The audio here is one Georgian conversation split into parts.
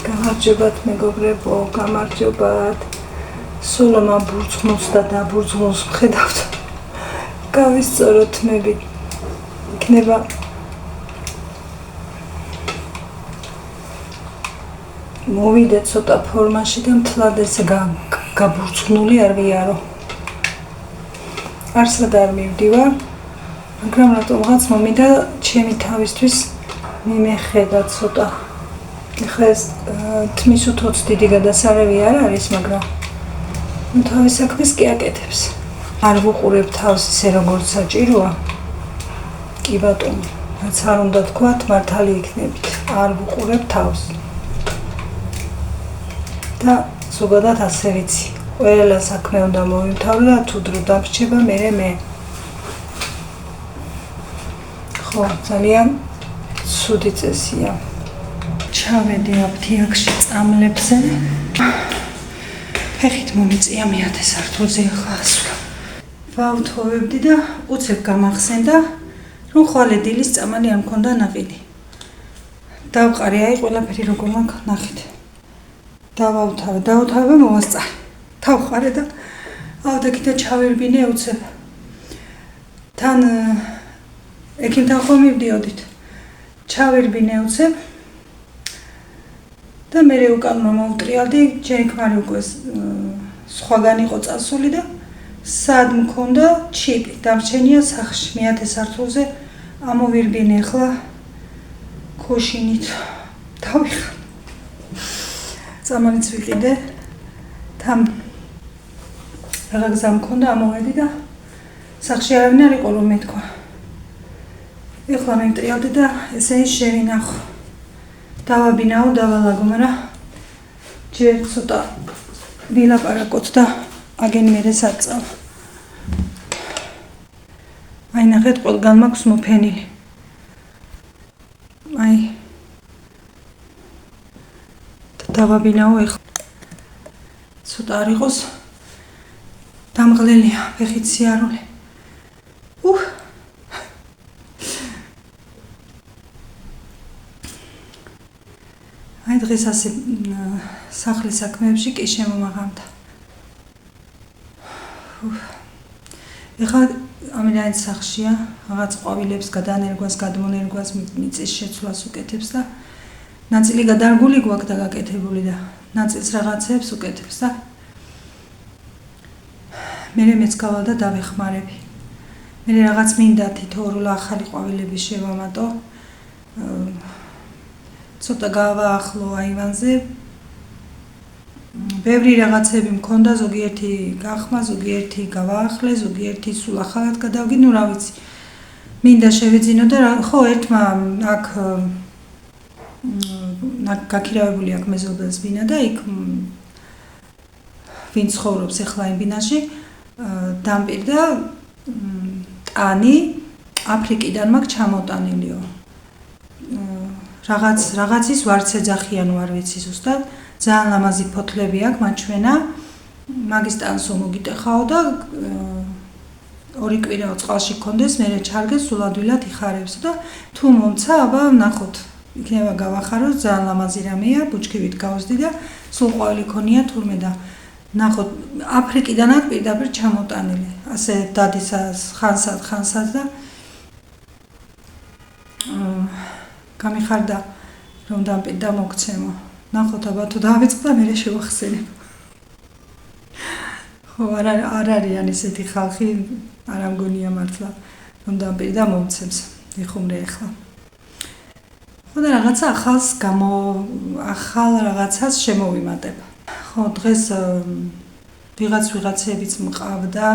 გამარჯობათ მეგობრებო, გამარჯობათ. სულმა ბურცმულს და დაბურცმულს ვხედავთ. გავისწოროთ თმები. იქნება მოვიდე ცოტა ფორმაში და მთლად ესე გაბურცმული არ ვიარო. არსად არ მივდივარ, მაგრამ რატომღაც მომიდა ჩემი თავისთვის მიმეხედა ცოტა. ეხლა ეს თმის უთოც დიდი გადასარევი არ არის, მაგრამ თავის საქმეს კი აკეთებს. არ ვუყურებ თავს ისე როგორც საჭიროა. კი ბატონო, რაც არ უნდა თქვათ, მართალი იქნებით. არ ვუყურებ თავს. და ზოგადად ასე ვიცი. ყველა საქმე უნდა მოვიმთავრო და თუ დრო დამრჩება მე. ხო, ძალიან ცუდი წესია. ჩავედი აფთიაქში წამლებზე. ფეხით მომიწია მე-10 სართულზე ახლა ასვლა. ვავთოვებდი და უცებ გამახსენდა, რომ ხვალე დილის წამალი არ მქონდა ნაყიდი. დავყარე, აი ყველაფერი როგორ მაქვს ნახეთ. დავთავე მოვასწარე. დავყარე და ავდექი და ჩავირბინე უცებ. თან ექიმთან ხომ მივდიოდით. ჩავირბინე უცებ. და მე უკან მომავტრიალდი, ჩემი ქმარი უკვე სხვაგან იყო წასული და სად მქონდა ჩიპი, დამრჩენია სახლში, მე-10 სართულზე ამოვირბინე ახლა ქოშინით. დავიხარ. წამალიც ვიყიდე, თან რაღა გზა მქონდა, ამოვედი და სახლში არავინ არ იყო რომ მეთქვა. ეხლა მივტრიალდი და ესენი შევინახო. დავაბინაო, დავალაგო, მაგრამ ჯერ ცოტა ვილაპარაკოთ და აგენ მერე საწავ. აი ნახეთ, ყველგან მაქვს მოფენილი. აი დავაბინაო ეხლა. ცოტა არ იყოს დამღლელია, ფეხით სიარული. აი დღეს ასე სახლის საქმეებში კი შემომაღამდა. ეხლა ამირანის სახლშია, რაღაც ყვავილებს გადანერგვას, გადმონერგვას, მიწის შეცვლას უკეთებს და ნაწილი გადარგული გვაქვს და გაკეთებული და ნაწილს რაღაცებს უკეთებს და მე მეც გავალ და დავეხმარები. მე რაღაც მინდა თითოეულ ახალი ყვავილები შევამატო. ცოტა გავაახლო აივანზე. ბევრი რაღაცები მქონდა, ზოგიერთი გახმა, ზოგიერთი გავაახლე, ზოგიერთი სულ ახალად გადავგი, ნუ რა ვიცი. მინდა შევიძინო და ხო, ერთმა აქ გაქირავებული აქვს მეზობელს ბინა და იქ ვინ ცხოვრობს ახლა იმ ბინაში, დამპირდა ტანი აფრიკიდან მაქვს ჩამოტანილიო. რაღაცის ვარც ეძახიან, არ ვიცი ზუსტად. ძალიან ლამაზი ფოთლები აქვს, მაჩვენა. მაგის ტანსო მოგიტეხაო და 2 კვირაო წყალში გქონდეს, მერე ჩარგეს, სულ ადვილად იხარებს და თუ მომცა, აბა ნახოთ. იქნება გავახაროთ, ძალიან ლამაზი რამეა, ბუჩქივით გავსდი და სულ ყვავილი ქონია თურმე და ნახოთ, აფრიკიდანაც პირდაპირ ჩამოტანილი. ასე დადის ხანსად და გამიხარდა რომ დამპირდა მოგცემო. ნახოთ აბა თუ დავიწყდა მე შევახსენებ. ხო, არ არიან ესეთი ხალხი, არ ამგონია მართლა რომ დამპირდა მომცემს. ეხუმრე ახლა. ხო და რაღაცა ახალ რაღაცას შემოვიმატებ. ხო, დღეს ვიღაცებიც მყავდა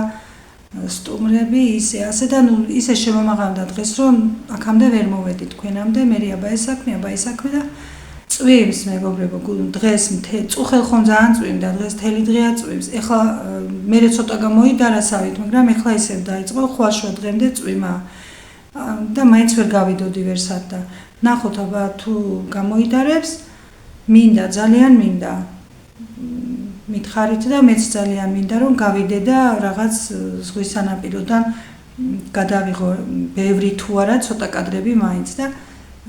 სტუმრები, ისე და ნუ ისე შემომაღამდა დღეს, რომ აქამდე ვერ მოვედი თქვენამდე, მე აბა ეს საქმე და წვიმს მეგობრებო, დღეს წუხელ ხომ ძალიან წვიმდა, დღეს თელი დღეა წვიმს. ეხლა მე ცოტა გამოიდარასავით, მაგრამ ეხლა ისევ დაიწყო, ხვალშვა დღემდე წვიმა. და მაინც ვერ გავიდოდი ვერსად და ნახოთ აბა თუ გამოიდარებს, მინდა, ძალიან მინდა. მითხარით და მეც ძალიან მინდა რომ გავიდე და რაღაც ზღვის სანაპიროდან გადავიღო ბევრი თუ არა ცოტა კადრები მაინც და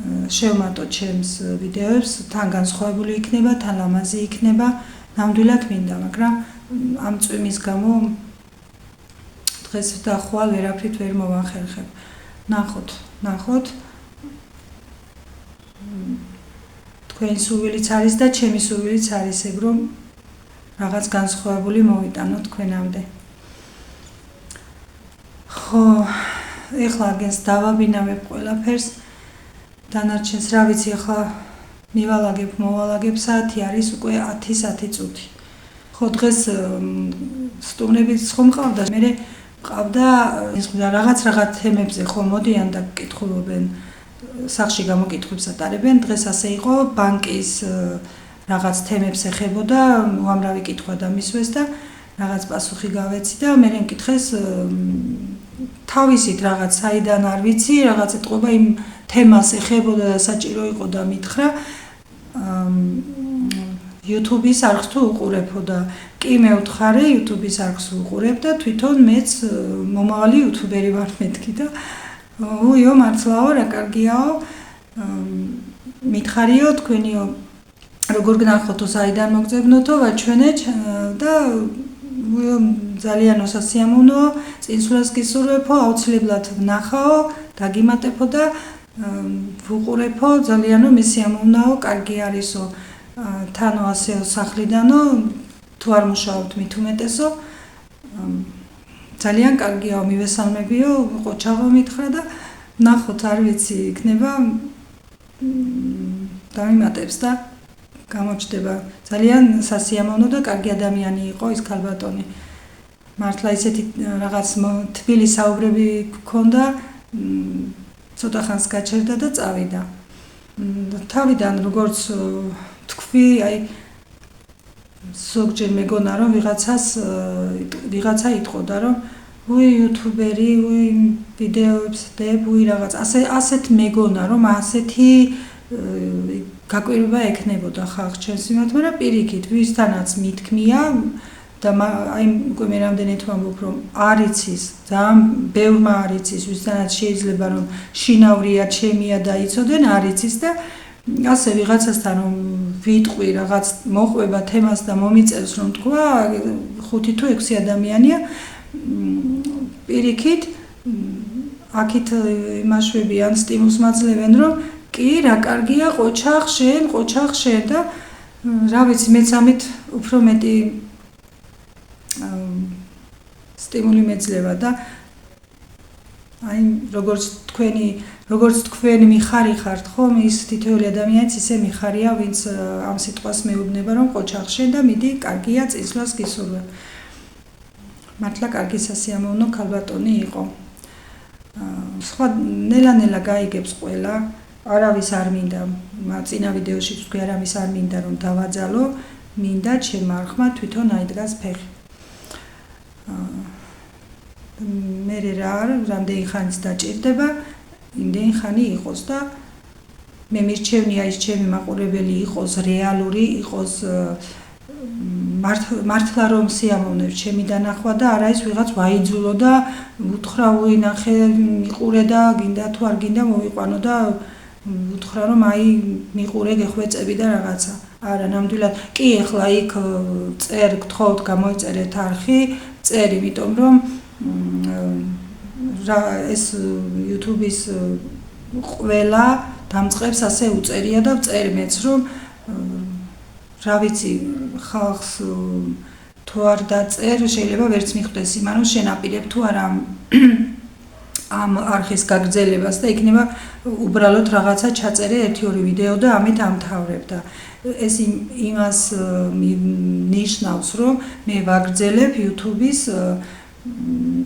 შევმატოთ ჩემს ვიდეოებს, თან განსხვავებული იქნება, თან ლამაზი იქნება, ნამდვილად მინდა, მაგრამ ამ წვიმის გამო დღეს და ხვალ ვერაფრით ვერ მოვახერხებ. ნახოთ. თქვენი სურვილიც არის და ჩემი სურვილიც არის ეგ რომ რაღაც განსხვავებული მოვიტანოთ თქვენამდე. ხო, ეხლა გენს დავაბინავებ ყველაფერს. დანარჩენს რა ვიცი, ახლა მოვალაგებ საათი არის უკვე 10 წუთი. ხო, დღეს სტუმრებიც ხომ მყავდა, მე მყავდა რაღაც თემებზე ხო მოდიან და კითხულობენ, სახში გამოკითხვებს ატარებენ. დღეს ასე იყო, ბანკის რაღაც თემებს ეხებოდა, უამრავი კითხვა დამისვეს და რაღაც პასუხი გავეცი და მე მკითხეს თავისით რაღაც საიდან არ ვიცი, რაღაც ეთყობა იმ თემას ეხებოდა და საჭირო იყო და მითხრა YouTube-ის არხს თუ უყურებო და კი მე ვთხარე YouTube-ის არხს უყურებ და თვითონ მეც მომავალი YouTuber-ი ვარ მეთქი და უიო მართლაო რა კარგიაო მითხარიო თქვენიო როგორ გნახოთო საიდან მოგწებნოთო ვაჩვენე და უიო ძალიან უსასიამოვნოა წინსვლას გისურვებო აუცილებლად ვნახაო დაგიმატებო და ვუყურებო ძალიანო მესიამოვნაო კარგი არისო თანო ასეო სახლიდანო თუ არ მუშაობთ მით უმეტესო ძალიან კარგიაო მივესალმებიო ყოჩაღო მითხრა და ნახოთ არ ვიცი იქნება დამიმატებს და გამოჩდება ძალიან სასიამოვნო და კარგი ადამიანი იყო ის ქალბატონი მართლა ისეთი რაღაც თბილი საუბრები გქონდა ცოტა ხანს გაჩერდა და წავიდა თავიდან როგორც თქვი აი ზოგჯერ მეგონა რომ ვიღაცა იტყოდა რომ უი იუთუბერი უი ვიდეოებს დებ უი რაღაც ასეთ მეგონა რომ ასეთი გაკვირვება ექნებოდა ხალხს ჩვენს მიმართ მაგრამ პირიქით ვისთანაც მითქმია და აი უკვე მე რამდენი თუ ამბობ რომ არ იცის ძალიან ბევრმა არ იცის ვისთანაც შეიძლება რომ შინავრია ჩემია და იცოდენ არ იცის და ასე ვიღაცასთან რომ ვიტყვი რაღაც მოყვება თემას და მომიწევს რომ თქვა 5 თუ 6 ადამიანია პირიქით აქეთ იმაშვებიან სტიმულს მაძლევენ რომ კი რა კარგია ყოჩაღ შენ და რა ვიცი მეც ამით უფრო მეტი სტიმული მეძლევა და აი როგორც თქვენი მიხარი ხართ ხომ ის თითოეული ადამიანიც ისე მიხარია ვინც ამ სიტყვას მეუბნება რომ ყოჩაღ შენ და მიდი კარგია წინსვლას გისურვებ მართლა კარგი სასიამოვნო ქალბატონი იყო სხვა ნელა გაიგებს ყველა არავის არ მინდა წინა ვიდეოში თქვი არავის არ მინდა რომ დავაძალო მინდა ჩემ არხმა თვითონ აიდგას ფეხი მე რამდენი ხანს დაჭირდება იმდენი ხანი იყოს და მე მირჩევნია ის ჩემი მაყურებელი იყოს რეალური იყოს მართლა რომ სიამოვნებს ჩემი დანახვა და არა ის ვიღაც ვაიძულო და უთხრა უინახე მიყურე და გინდა თუ არ გინდა მოვიყვანო და უთხრა რომ აი მიყურე გეხვეწები და რაღაცა არა ნამდვილად კი ახლა იქ წერ გთხოვთ გამოიწერეთ არხი წერ იმიტომ რომ ეს YouTube-ის ყველა დამწყებს ასე უწერია და ვწერი მეც რომ რა ვიცი ხალხს თუ არ დაწერ შეიძლება ვერც მიხვდეს იმან რომ შენ აპირებ თუ არა ამ არხის გაგრძელებას და იქნება უბრალოდ რაღაცა ჩაწერე 1-2 ვიდეო და ამით ამთავრებ და ეს იმას ნიშნავს რომ მე ვაგრძელებ YouTube-ის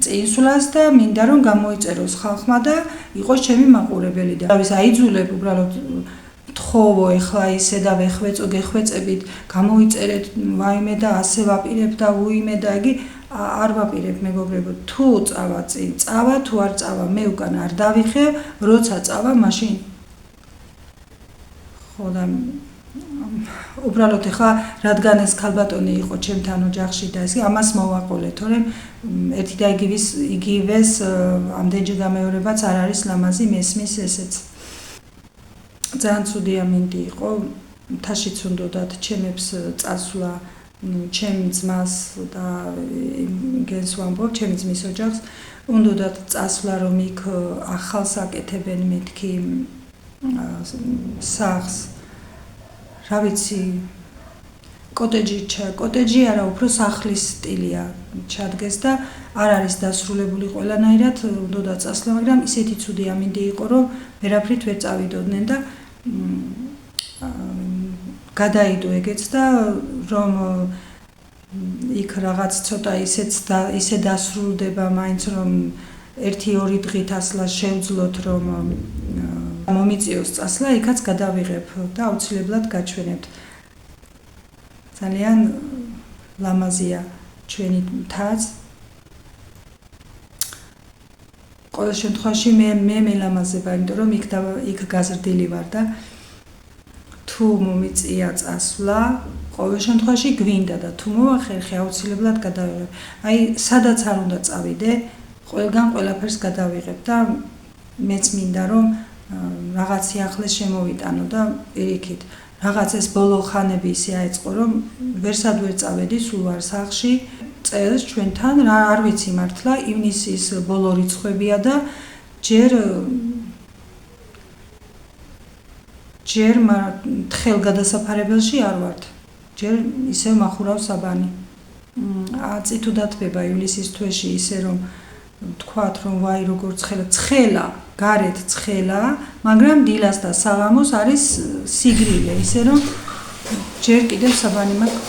წინსვლას და მინდა რომ გამოიწეროს ხალხმა და იყოს ჩემი მაყურებელი და ვის აიძულებ უბრალოდ თხოვო ეხლა ისე და გეხვეწებით გამოიწერეთ ვაიმე და ასე ვაპირებ და უიმე და იგი არ ვაპირებ მეგობრებო თუ წავა წინ წავა თუ არ წავა მე უკან არ დავიხევ როცა წავა მაშინ ხო და უბრალოდ ეხლა რადგან ეს ქალბატონი იყო ჩემთან ოჯახში და ეს ამას მოვაყოლე თორემ ერთი და იგივეს ამდენჯერ გამეორებაც არ არის ლამაზი მესმის ესეც ძალიან ცუდი ამინდი იყო. მთაშიც უნდათ ჩემებს წასვლა, ჩემი ძმას და გენს ვამბობ, ჩემი ძმის ოჯახს, უნდათ წასვლა, რომ იქ ახალს აკეთებენ მეთქი სახლს. რა ვიცი, კოტეჯი არა, უფრო სახლის სტილია ჩადგეს და არ არის დასრულებული ყველანაირად, უნდა წასვლა, მაგრამ ისეთი ცუდი ამინდი იყო, რომ ვერაფრით ვერ წავიდოდნენ და გადაიდო ეგეც და რომ იქ რაღაც ცოტა ისე დასრულდება მაინც რომ 1-2 დღით ასლა შევძლოთ რომ მომიწიოს წასვლა, იქაც გადავიღებ და აუცილებლად გაჩვენებთ. ძალიან ლამაზია ჩვენი მთაც. ყოველ შემთხვევაში მე მელამაზება, იმიტომ რომ იქ გაზრდილი ვარ და თუ მომიწია წასვლა, ყოველ შემთხვევაში გვინდა და თუ მოვახერხე, აუცილებლად გადავიღებ. აი, სადაც არ უნდა წავიდე, ყველგან ყველაფერს გადავიღებ და მეც მინდა რომ რაღაც სიახლეს შემოვიტანო და პირიქით. რაღაც ეს ბოლო ხანები ისე აეწყო, რომ ვერსად ვერ წავედი, სულ ვარ სახლში. წელს ჩვენთან არ ვიცი მართლა, ივნისის ბოლო რიცხვებია და ჯერ თხელ გადასაფარებელში არ ვართ. ჯერ ისევ მახურავს საბანი. წითუ დათბება ივლისის თვეში ისე რომ თქვათ რომ ვაი როგორ ცხელა, გარეთ ცხელა, მაგრამ დილას და საღამოს არის სიგრილე, ისე რომ ჯერ კიდევ საბანი მაქვს.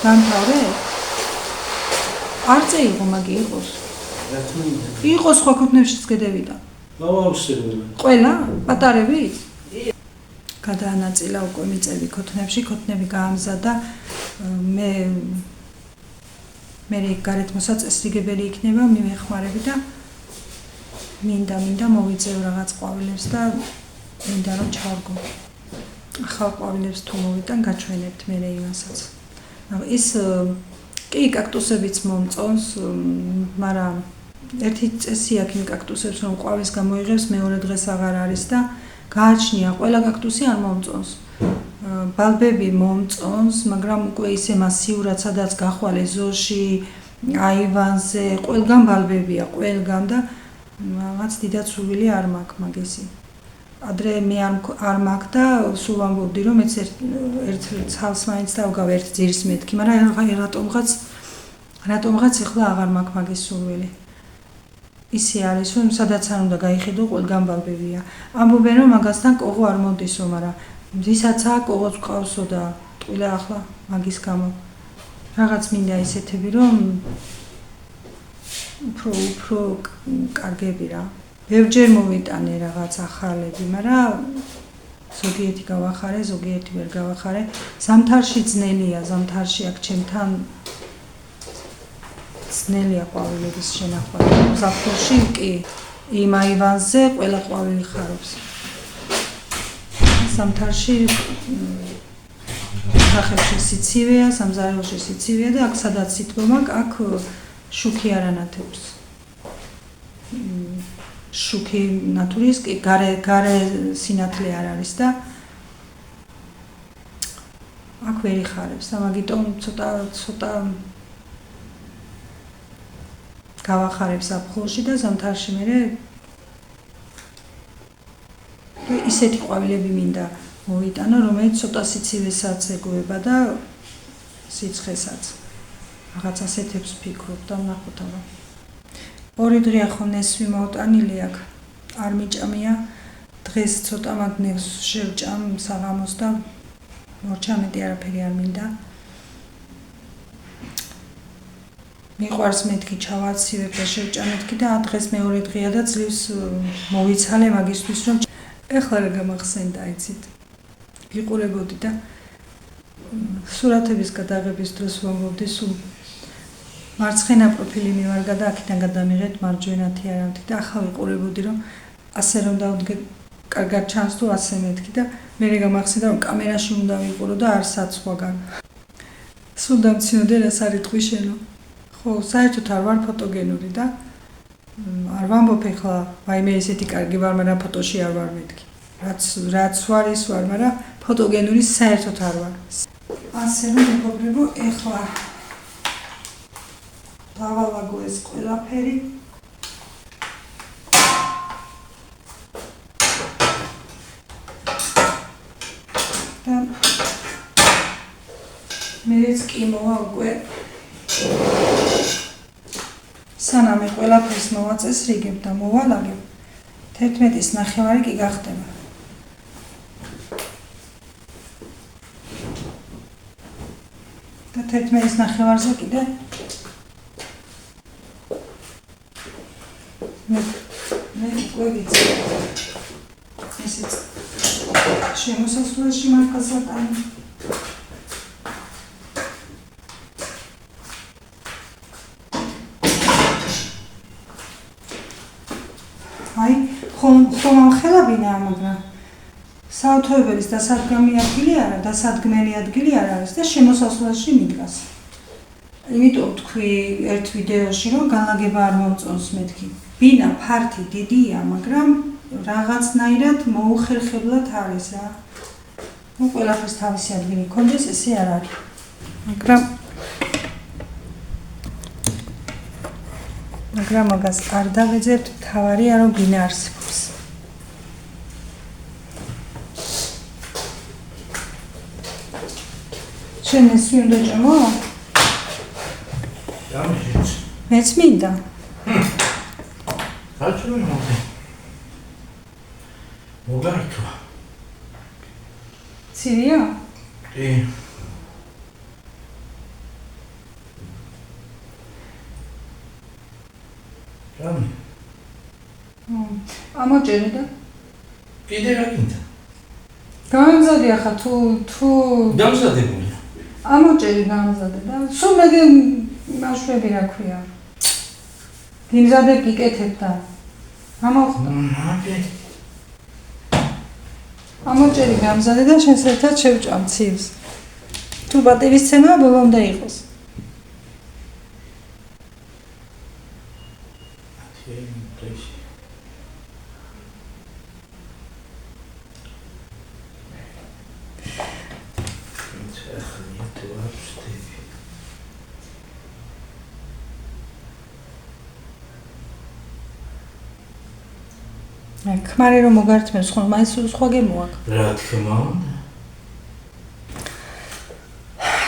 დამთავრე? არ წეიღო მაგი იყოს. იყოს სხვა ქუთნებშიც გადავიდა. ყველა პატარებით? გადაანაწილა უკვე მიწები ქუთნებში, ქუთნები გაამზადა. მე გარეთ მოსაწესრიგებელი იქნება, მივეხმარები და მინდა მოვიწევ რაღაც ყვავილებს და მინდა რომ ჩავარგო. ახალ ყვავილებს თუ მოვიტან, გაჩვენებთ მე იმასაც. ის კი კაქტუსებიც მომწონს, მაგრამ ერთი წესი აქვს იმ კაქტუსებს, რომ ყვავილს გამოიღებს, მეორე დღეს აღარ არის და გააჩნია, ყველა კაქტუსი არ მომწონს. ბალბები მომწონს, მაგრამ უკვე ისე მასიურად, სადაც გახვალ ეზოში, აივანზე, ყველგან ბალბებია, ყველგან და რაღაც დიდად სურვილი არ მაქვს მაგისი. ადრე მე არ მაქვს და სულ ვამბობდი, რომ მეც ერთ ცალს მაინც დავგავ ერთ ძირს მეთქი, მაგრამ რატომღაც ახლა აღარ მაქვს მაგის სურვილი. ისე არის, რომ სადაც არ უნდა გაიხედო, ყველგან ბალბებია. ამბობენ, რომ მაგასთან კოღო არ მომდისო, მაგრამ ვისაცაა კოღოც ყავსო და ტყილა ახლა მაგის გამო. რაღაც მინდა ისეთები, რომ უფრო კარგები რა. ბევრჯერ მოვიტანე რაღაც ახალები, მაგრამ ზოგიერთი გავახარე, ზოგიერთი ვერ გავახარე. ზამთარში ძნელია, ზამთარში აქ ჩემთან ძნელია ყვავილების შენახვა. ზაფხულში კი იმ აივანზე ყველა ყვავილი ხარობს. ზამთარში სახებში სიცივეა, სამზარეულოში სიცივეა და აქ სადაც სითბო მაქვს, აქ შუქი არ ანათებს. შუქი ნატურის კი გარე სინათლე არ არის და აქ ვერ იხარებს და მაგიტომ ცოტა გავახარებ ზაფხულში და ზამთარში მე ისეთი ყვავილები მინდა მოვიტანო, რომელიც ცოტა სიცივესაც ეგუება და სიცხესაც. რაღაც ასეთებს ვფიქრობ და ვნახოთ აბა. 2 დღეა ხო ნესვი მოვტანილი აქ. არ მიჭამია. დღეს ცოტა მაგნევს შევჭამ საღამოს და მორჩა მეტი არაფერი არ მინდა. მიყვარს მეთქი ჩავაცივებ და შევჭამ მეთქი და დღეს მეორე დღეა და ძლივს მოვიცალე მაგისთვის რომ ეხლა რა გამახსენდა იცით. ვიყურებოდი და სურათების გადაღების დროს ვამბობდი სულ მარცხენა პროფილი მივარგა და აქედან გადამიღეთ მარჯვენათი არავითი და ახლა ვიყურებოდი რომ ასე რომ დავდგე კარგად ჩანს თუ ასე მეთქი და მე გამახსენდა რომ კამერაში უნდა ვიყურო და არ საცხვაგან. სულ დამცინოდე რას არიტყვი შენო. ხო, საერთოდ არ ვარ ფოტოგენური და არ ვამბობ ეხლა, ვაიმე ესეთი კარგი ვარ, მაგრამ ფოტოში არ ვარ მეთქი. რაც ვარ ის ვარ, მაგრამ ფოტოგენური საერთოდ არ ვარ. ასე რომ მეგობრებო, ეხლა დავალაგო ეს ყველაფერი. და მეც კი მოვა უკვე სანამ ყველაფერს მოვაწესრიგებ და მოვალაგებ 11:09 კი გახდება. და 11:09-ზე კიდე მე უკვე ვიცი ესეც შემოსასვლელში მართლაც ვატანი. აი, ხომ ხელაბინა, მაგრამ საავთოებელის დასადგმელი ადგილი არ არის და შემოსასვლელში მიდგას. იმიტომ თქვი ერთ ვიდეოში, რომ განლაგება არ მომწონს მეთქი. ბინა ფართი დიდია, მაგრამ რაღაცნაირად მოუხერხებლად არის რა. ნუ ყველაფერს თავისი ადგილი ჰქონდეს, ესე არ არის. მაგრამ მაგას არ დავეძებთ, თავარია რომ ბინა არსებობს. შენ ეს უნდა ჭამო? მეც მინდა. მოგართვა. ცირია? კი. ჭამი. ამოჭერე და? კიდე რა გინდა? გამზადე ახლა თუ დამზადებულია. ამოჭერე გამზადე და სულ მე მაშვები რა ქვია. გიმზადებ გიკეთებ და ამოჭერი გამზადე და შენს ერთად შევჭამ ცივს. თუ პატივისცემა ბოლომდე იყოს. ქმარი რომ მოგართმევს ხომ მაინც სხვა გემოაკ. რა თქმა უნდა.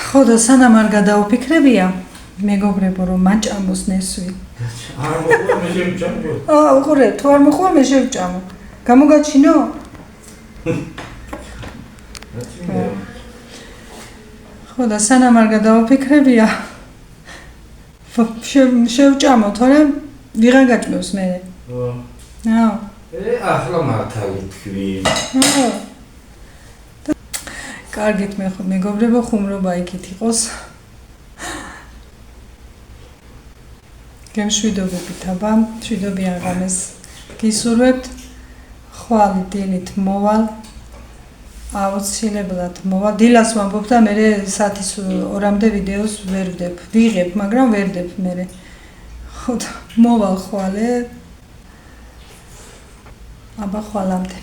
ხო და სანამ არ გადაუფიქრებია მეგობრებო რომ მაჭამოს ნესვი. არ მოყვა მე შევჭამო. უყურე, თუ არ მოყვა მე შევჭამო. გამოგაჩინო? ხო და სანამ არ გადაუფიქრებია შევჭამო, თორემ ვიღარ გაჭმევს მე. ახლა მართალი თქვი. კარგით მეგობრებო, ხუმრობა იქით იყოს. გემშვიდობებით აბა, მშვიდობიან ღამეს გისურვებთ. ხვალ დილით მოვალ. აუცილებლად მოვალ. დილას ვამბობ და მე საათის 2-მდე ვიდეოს ვერ ვდებ. ვიღებ, მაგრამ ვერ ვდებ მე. ხო და მოვალ ხვალე. აბა ხვალამდე.